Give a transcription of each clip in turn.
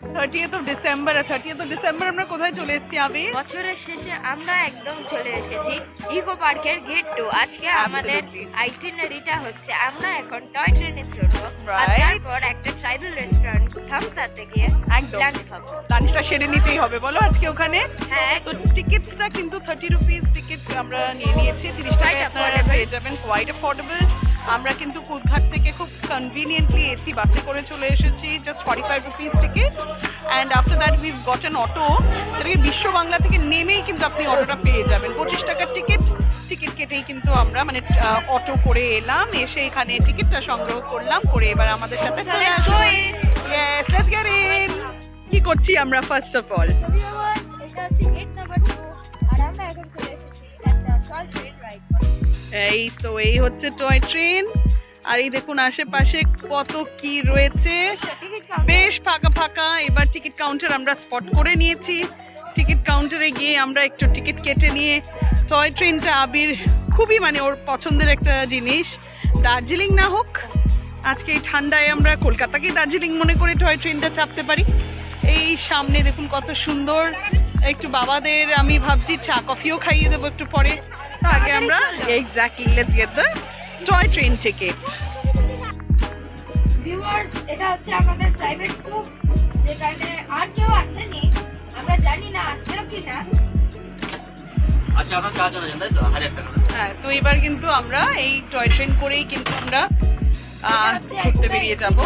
30th of December R 30th of December আমরা কোথায় চলে এসেছি আবি? বছরের শেষে আমরা একদম চলে এসেছি ইকো পার্কের গেট 2। আজকে আমাদের আইটিনারিটা হচ্ছে আমরা এখন টয় ট্রেনে চড়বো, আর তারপর একটা ট্রাইবাল রেস্টুরেন্ট থামসাতে গিয়ে লাঞ্চ খাবো। লাঞ্চটা সেরে নিতেই হবে বলো আজকে ওখানে। হ্যাঁ, তো টিকিটসটা কিন্তু 30 রুপিস টিকিট আমরা নিয়ে নিয়েছি, 30 টাকায় আপনারা পেয়ে যাবেন, কোয়াইট অ্যাফোর্ডেবল। আমরা কিন্তু কুদঘাট থেকে খুব কনভিনিয়েন্টলি এসি বাসে করে চলে এসেছি, just 45 rupees ticket. And after that we've got an auto, সেটাকে বিশ্ব বাংলা থেকে নেমেই কিন্তু আপনি অটোটা পেয়ে যাবেন। 25 টাকার টিকিট কেটেই কিন্তু আমরা মানে অটো করে এলাম, এসে এখানে টিকিটটা সংগ্রহ করলাম, করে এবার আমাদের সাথে চলে আসবো। Yes, let's get in. কি করছি আমরা ফার্স্ট অফ অল? এটা হচ্ছে গেট নাম্বার 2 আর আমরা এখন চলে এসেছি একটা টয় ট্রেন রাইড। এই হচ্ছে টয় ট্রেন, আর এই দেখুন আশেপাশে কত কি রয়েছে, বেশ ফাঁকা ফাঁকা। এবার টিকিট কাউন্টার আমরা স্পট করে নিয়েছি, টিকিট কাউন্টারে গিয়ে আমরা একটু টিকিট কেটে নিয়ে টয় ট্রেনটা আবির খুবই মানে ওর পছন্দের একটা জিনিস। দার্জিলিং না হোক, আজকে এই ঠান্ডায় আমরা কলকাতাকেই দার্জিলিং মনে করে টয় ট্রেনটা চাপতে পারি। এই সামনে দেখুন কত সুন্দর, একটু বাবাদের আমি ভাবছি চা কফিও খাইয়ে দেবো একটু পরে। আগে আমরা exactly let's get the toy train ticket. Viewers, এটা হচ্ছে আমাদের প্রাইভেট গ্রুপ, যেখানে আর কেউ আসেনি, আমরা জানি না আসবেও কিনা। আচ্ছা, আমরা 4 জন আছেন তাই তো? 1000 টাকা। হ্যাঁ, তো এবার কিন্তু আমরা এই টয় ট্রেন করেই কিন্তু আমরা ঘুরতে বেরিয়ে যাবো।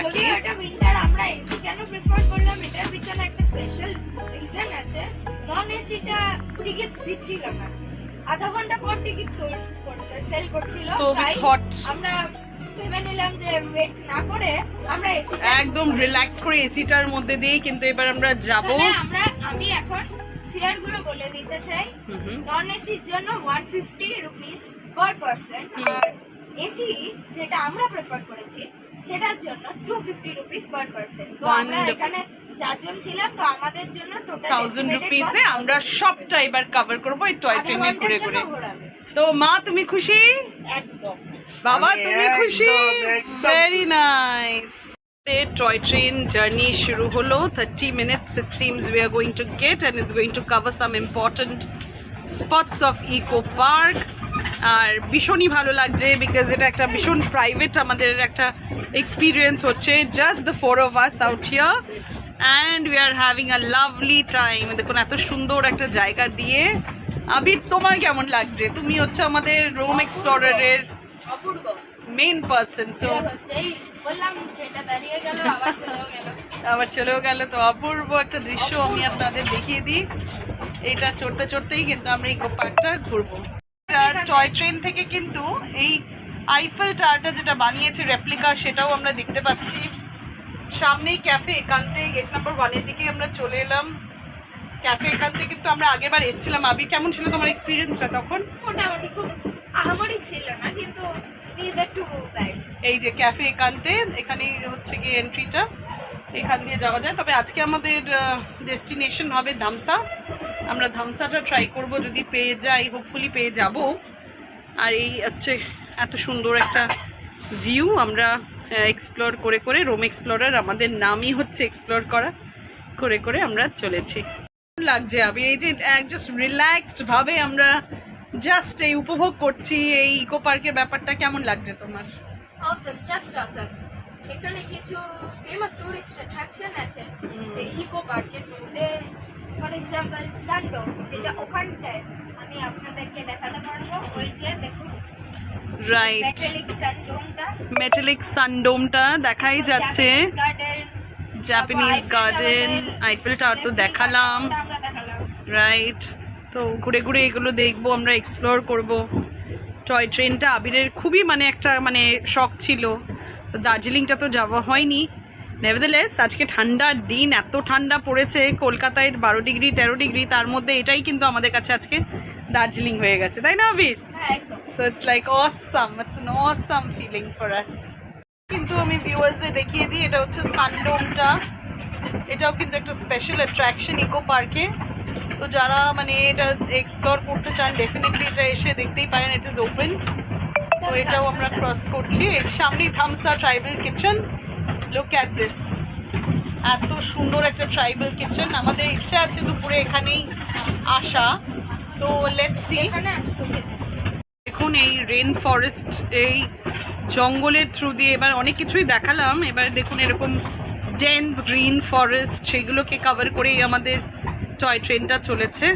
যদি এটা উইন্টার, আমরা এসি কেন প্রেফার করলাম এটার পিছনে একটা স্পেশাল রিজন আছে। নন এসিটা টিকিটস দিচ্ছিল না, আধা ঘন্টা পর টিকিট সেল করছিল, তাই আমরা ভেবে নিলাম যে ওয়েট না করে আমরা এসি একদম রিল্যাক্স করে এসিটার মধ্যে দিয়েই কিন্তু এবার আমরা যাব। আমি এখন ফেয়ার গুলো বলে দিতে চাই। নন এসির জন্য 150 রুপিস পার পারসন, আর এসি যেটা আমরা প্রেফার করেছি সেটার জন্য 250 রুপিস পার পারসন। তো আমরা এখানে 4 জন ছিলাম, তো আমাদের জন্য টোটাল 1000 রুপিসে আমরা সবটা এবার কভার করব এই টয় ট্রেনে ঘুরে ঘুরে। তো মা তুমি খুশি? একদম। বাবা তুমি খুশি? Very nice. Toy train journey শুরু হলো। 30 minutes it seems we are going to get, and it's going to cover some important spots of Eco Park. আর ভীষণই ভালো লাগছে বিকজ এটা একটা ভীষণ প্রাইভেট আমাদের একটা এক্সপিরিয়েন্স হচ্ছে, just the 4 of us out here and we are having a lovely time. দেখুন এত সুন্দর একটা জায়গা দিয়ে। আবির তোমার কেমন লাগছে? তুমি হচ্ছে আমাদের রোম এক্সপ্লোরারের মেইন পার্সন, সো আবার চলেও গেল। তো অপূর্ব একটা দৃশ্য আমি আপনাদের দেখিয়ে দিই। এটা চড়তে চড়তেই কিন্তু আমরা ইকো পার্কটা ঘুরবো। টয় ট্রেন থেকে কিন্তু এই আইফেল টাওয়ারটা যেটা বানিয়েছে রেপ্লিকা, সেটাও আমরা দেখতে পাচ্ছি। সামনেই ক্যাফে, এখান থেকে গেট নাম্বার 1 এর দিকে আমরা চলে এলাম। ক্যাফে এখান থেকে কিন্তু আমরা আগেরবার এসেছিলাম। আবি কেমন ছিল তোমার এক্সপিরিয়েন্সটা তখন? মোটামুটি খুব আহামরি ছিল না, কিন্তু এই যে ক্যাফে এখানতে, এখানেই হচ্ছে গিয়ে এন্ট্রিটা, এখান দিয়ে যাওয়া যায়। তবে আজকে আমাদের ডেস্টিনেশন হবে ধামসা। আমরা ধামসাটা ট্রাই করব, যদি পেয়ে যাই, হোপফুলি পেয়ে যাব। আর এই হচ্ছে এত সুন্দর একটা ভিউ। আমরা এক্সপ্লোর করে করে, রোম এক্সপ্লোরার আমাদের নামই হচ্ছে এক্সপ্লোর করা, করে করে আমরা চলেছি। লাগছে আবি এই যে জাস্ট রিল্যাক্সড ভাবে আমরা জাস্ট এই উপভোগ করছি এই ইকো পার্কের ব্যাপারটা। কেমন লাগছে তোমার? awesome, just awesome. এখানে কিছু ফেমাস টুরিস্ট অ্যাট্রাকশন আছে ইকো পার্কের মধ্যে। ফর এক্সাম্পল সানডোম, যেটা ওখানটায় আমি আপনাদেরকে দেখাতে পারবো। ওই যে দেখুন, রাইট, মেটালিক সানডোমটা দেখাই যাচ্ছে। জাপানিজ গার্ডেন, আইফেল টাওয়ার তো দেখালাম, রাইট। তো ঘুরে ঘুরে এগুলো দেখবো, আমরা এক্সপ্লোর করব। টয় ট্রেনটা আবিরের খুবই মানে একটা মানে শখ ছিল, তো দার্জিলিংটা তো যাওয়া হয়নি। নেভারদারলেস আজকে ঠান্ডার দিন, এত ঠান্ডা পড়েছে, কলকাতায় 12 ডিগ্রি 13 ডিগ্রি, তার মধ্যে এটাই কিন্তু আমাদের কাছে আজকে দার্জিলিং হয়ে গেছে, তাই না Abir? So it's like awesome, it's an awesome feeling for us. কিন্তু আমি ভিউয়ার্সদের দেখিয়ে দিই, এটা হচ্ছে সানডোমটা। এটাও কিন্তু একটা স্পেশাল অ্যাট্রাকশন ইকো পার্কে। তো যারা মানে এটা এক্সপ্লোর করতে চান, ডেফিনেটলি এটা এসে দেখতেই পারেন, ইট ইজ ওপেন। তো এটাও আমরা ক্রস করছি। এর সামনেই Dhamsa tribal kitchen. Look at this. এত সুন্দর একটা ট্রাইবাল কিচেন। আমাদের ইচ্ছা আছে দুপুরে এখানেই আসা, তো লেটস সি। এখানে দেখুন এই রেন ফরেস্ট, এই জঙ্গলের থ্রু দিয়ে এবার অনেক কিছুই দেখালাম। এবার দেখুন এরকম ডেন্স গ্রিন ফরেস্ট, সেগুলোকে কভার করেই আমাদের টয় ট্রেনটা চলেছে।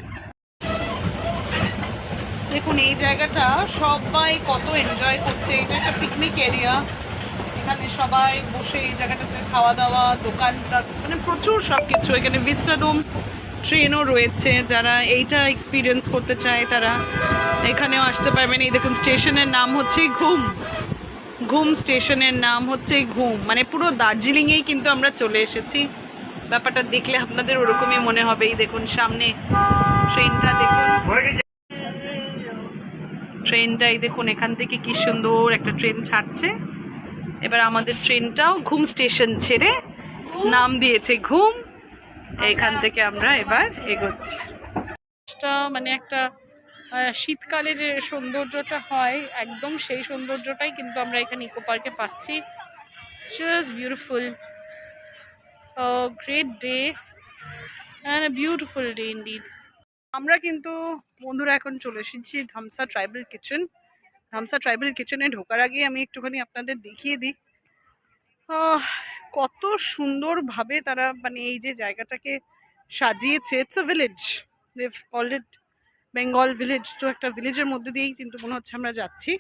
দেখুন এই জায়গাটা সবাই কত এনজয় করছে। এটা একটা পিকনিক এরিয়া, এখানে সবাই বসে এই জায়গাটাতে খাওয়া দাওয়া, দোকানটা, মানে প্রচুর সব কিছু। এখানে ভিস্টাডোম ট্রেনও রয়েছে, যারা এইটা এক্সপিরিয়েন্স করতে চায় তারা এখানেও আসতে পারবেন। এই দেখুন স্টেশনের নাম হচ্ছে ঘুম, ঘুম স্টেশনের নাম হচ্ছে ঘুম, মানে পুরো দার্জিলিংয়েই কিন্তু আমরা চলে এসেছি। ব্যাপারটা দেখলে আপনাদের ওরকমই মনে হবে। এই দেখুন সামনে ট্রেনটা, দেখুন ট্রেনটাই দেখুন এখান থেকে কি সুন্দর একটা ট্রেন ছাড়ছে। এবার আমাদের ট্রেনটাও ঘুম স্টেশন ছেড়ে নাম দিয়েছে ঘুম। এইখান থেকে আমরা এবার এগোচ্ছি। মানে একটা শীতকালে যে সৌন্দর্যটা হয় একদম সেই সৌন্দর্যটাই কিন্তু আমরা এখানে ইকো পার্কে পাচ্ছি। Just beautiful, great day and a beautiful day indeed. আমরা কিন্তু বন্ধুরা এখন চলে এসেছি ধামসা ট্রাইবাল কিচেন। ধামসা ট্রাইবাল কিচেনে ঢোকার আগে আমি একটুখানি আপনাদের দেখিয়ে দিই কত সুন্দরভাবে তারা মানে এই যে জায়গাটাকে সাজিয়েছে। It's a village, they've called it Bengal village. তো একটা ভিলেজের মধ্যে দিয়েই কিন্তু মনে হচ্ছে আমরা যাচ্ছি।